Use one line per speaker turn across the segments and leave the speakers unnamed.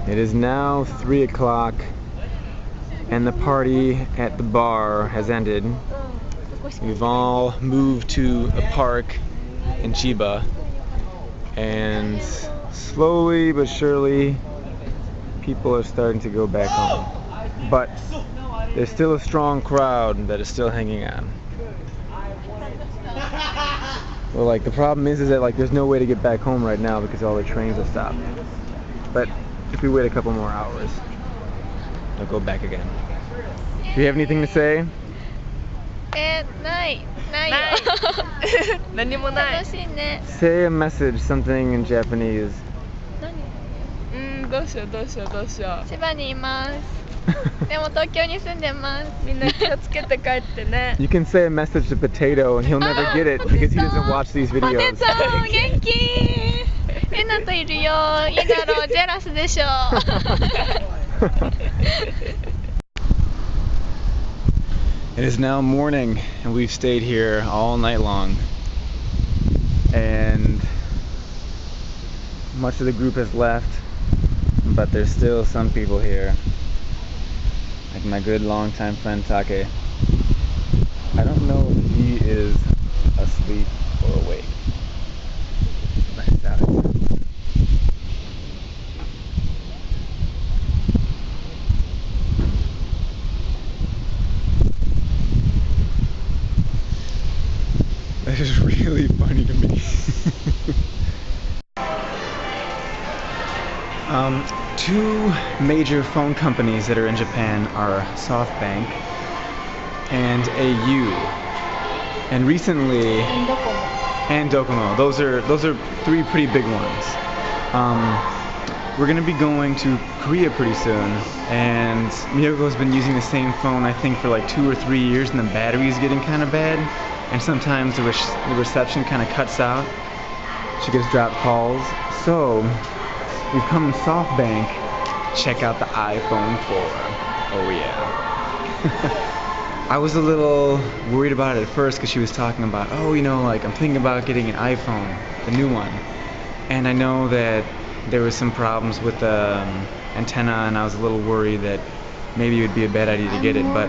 It is now 3 o'clock and the party at the bar has ended. We've all moved to a park in Chiba, and slowly but surely people are starting to go back home. But there's still a strong crowd that is still hanging on. Well, like, the problem is that like there's no way to get back home right now because all the trains have stopped. But if we wait a couple more hours, they'll go back again. Do you have anything to say?
ないよ。何もない。楽しいね。
Say a message, something in Japanese.
どうしよう。千葉にいます。でも東京に住んでます。みんな気をつけて帰ってね。
You can say a message to Potato and he'll never get it because he doesn't watch these videos.
ポテト元気。えなといるよ。いいだろう。ジェラスでしょ。
It is now morning and we've stayed here all night long, and much of the group has left, but there's still some people here, like my good longtime friend Take. I don't know if he is asleep or awake. Nice shot. That is really funny to me. Two major phone companies that are in Japan are SoftBank and au. And recently, and Docomo. Those are three pretty big ones. We're gonna be going to Korea pretty soon, and Miyoko's been using the same phone I think for like 2 or 3 years, and the battery's getting kind of bad. And sometimes the reception kind of cuts out. She gets dropped calls. So we've come to SoftBank. Check out the iPhone 4. Oh yeah. I was a little worried about it at first because she was talking about, oh, you know, like I'm thinking about getting an iPhone, the new one. And I know that there was some problems with the antenna, and I was a little worried that maybe it would be a bad idea to get it, but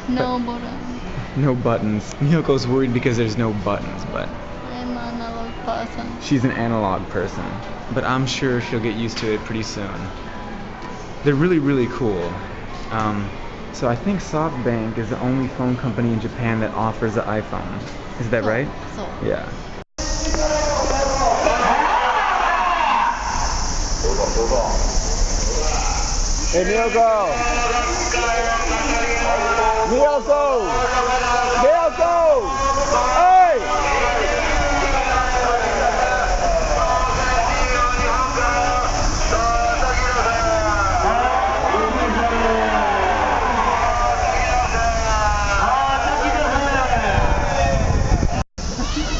No buttons.
no buttons. Miyoko's worried because there's no buttons, but
I'm an analog person.
she's an analog person. But I'm sure she'll get used to it pretty soon. They're really, really cool. So I think SoftBank is the only phone company in Japan that offers the iPhone. Is that right?
So.
Yeah. Hey, Miyoko! Miyoko! Miyoko! Hey!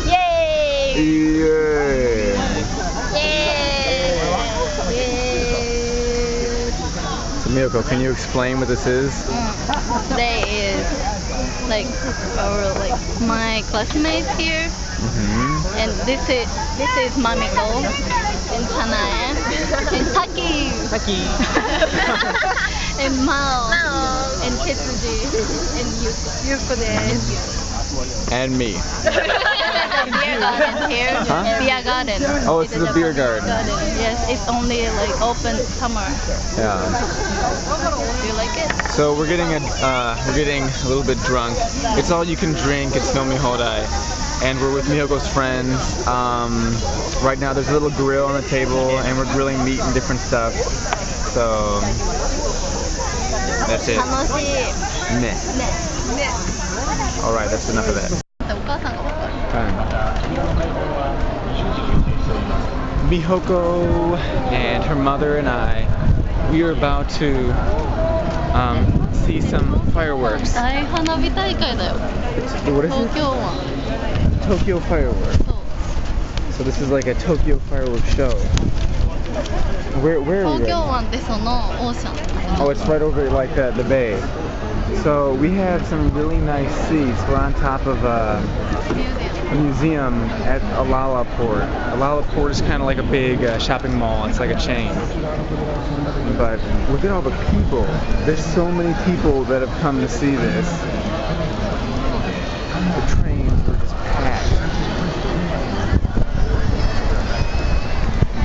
Yay!
Yeah. So Miyoko, can you explain what this is?
Today is like my classmates here, and this is Mamiko and Tanae and Taki and Mao and Tetsuji and Yuko
And me.
beer garden here.
Huh?
Beer garden.
Oh, it's the beer garden.
Yes, it's only like open summer.
Yeah.
Do you like it?
So we're getting a little bit drunk. It's all you can drink. It's Nomi Hodai, and we're with Miyoko's friends. Right now there's a little grill on the table, and we're grilling meat and different stuff. So that's it.
楽しい。
Meh. All right, that's enough of that.
お母さんがわかる。
Mihoko and her mother and I, we are about to see some fireworks.
大花火大会だよ。
What is
東
it?
京湾。
Tokyo fireworks.
そう。
So this is like a Tokyo fireworks show. Where are we
東
right
京
now?
湾ってそのオーシャン。
Oh, it's right over like the bay. So we have some really nice seats. We're on top of
ミュージアム。
a museum at Alala Port. Alala Port is kind of like a big shopping mall. It's like a chain. But look at all the people. There's so many people that have come to see this. The trains were just packed.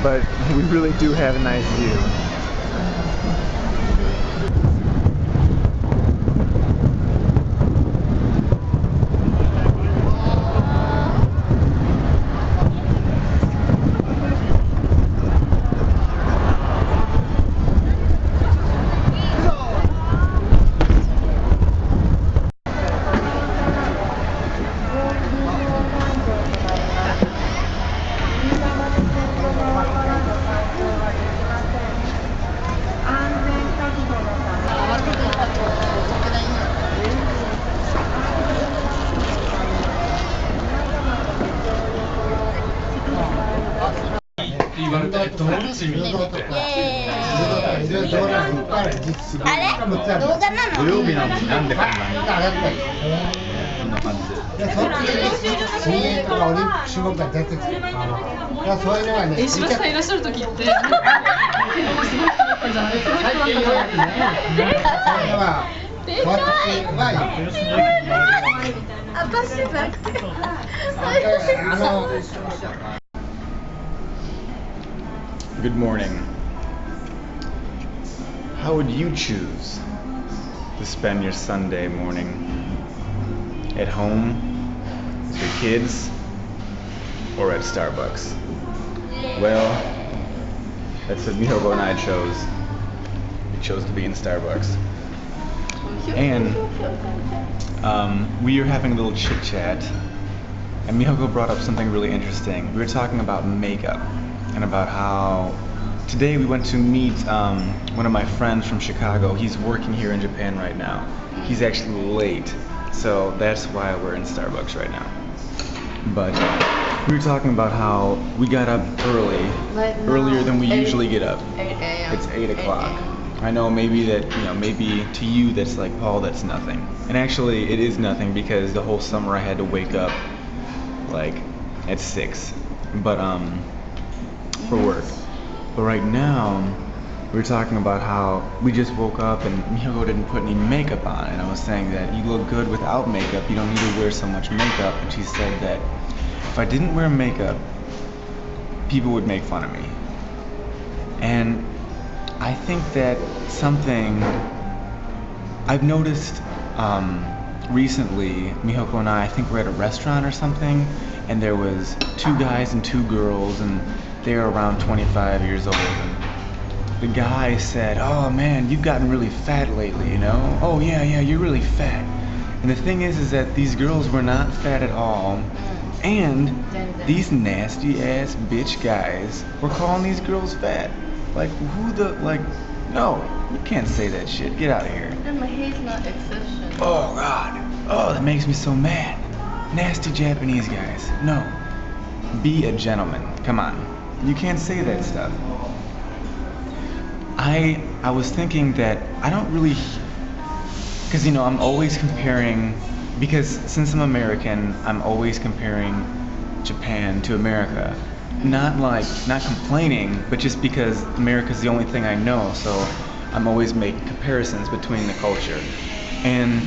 But we really do have a nice view. Good morning. How would you choose to spend your Sunday morning? At home, with your kids, or at Starbucks? Well, that's what Mihogo and I chose. We chose to be in Starbucks. And we were having a little chit chat, and Mihogo brought up something really interesting. We were talking about makeup, and about how today we went to meet one of my friends from Chicago. He's working here in Japan right now. He's actually late, so that's why we're in Starbucks right now. But we were talking about how we got up earlier than we usually get up.
8 a.m.
It's 8 o'clock.
8 a.m.
I know maybe that, maybe to you that's like, Paul, that's nothing. And actually it is nothing because the whole summer I had to wake up like at 6. But for work. But right now, we were talking about how we just woke up and Mihogo didn't put any makeup on, and I was saying that you look good without makeup, you don't need to wear so much makeup, and she said that if I didn't wear makeup, people would make fun of me. And I think that something I've noticed recently, Mihogo and I think we're at a restaurant or something, and there was 2 guys and 2 girls, and they were around 25 years old, and the guy said, "Oh man, you've gotten really fat lately, you know? Oh yeah, you're really fat." And the thing is that these girls were not fat at all, and these nasty ass bitch guys were calling these girls fat. Like, no, you can't say that shit. Get out of here.
And he's not exception.
Oh God, oh, that makes me so mad. Nasty Japanese guys. No, be a gentleman. Come on, you can't say that stuff. I was thinking that I don't really, because I'm always comparing, because since I'm American, I'm always comparing Japan to America. Not complaining, but just because America's the only thing I know, so I'm always making comparisons between the culture. And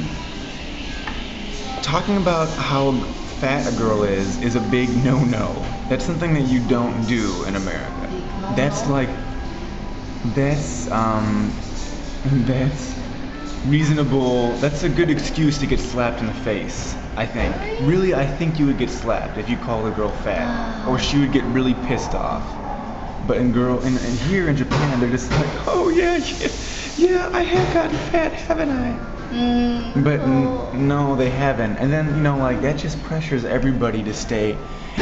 talking about how fat a girl is a big no-no. That's something that you don't do in America. That's reasonable. That's a good excuse to get slapped in the face, I think. Really, I think you would get slapped if you called a girl fat, or she would get really pissed off. But and here in Japan, they're just like, "Oh yeah, I have gotten fat, haven't I?" But no, they haven't. And then that just pressures everybody to stay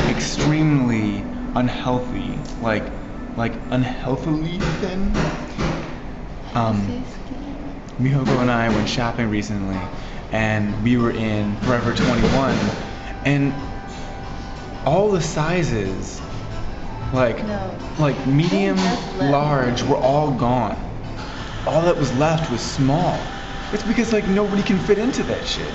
extremely unhealthy, like unhealthily thin. Mihogo and I went shopping recently, and we were in Forever 21, and all the sizes, like medium, large, were all gone. All that was left was small. It's because nobody can fit into that shit.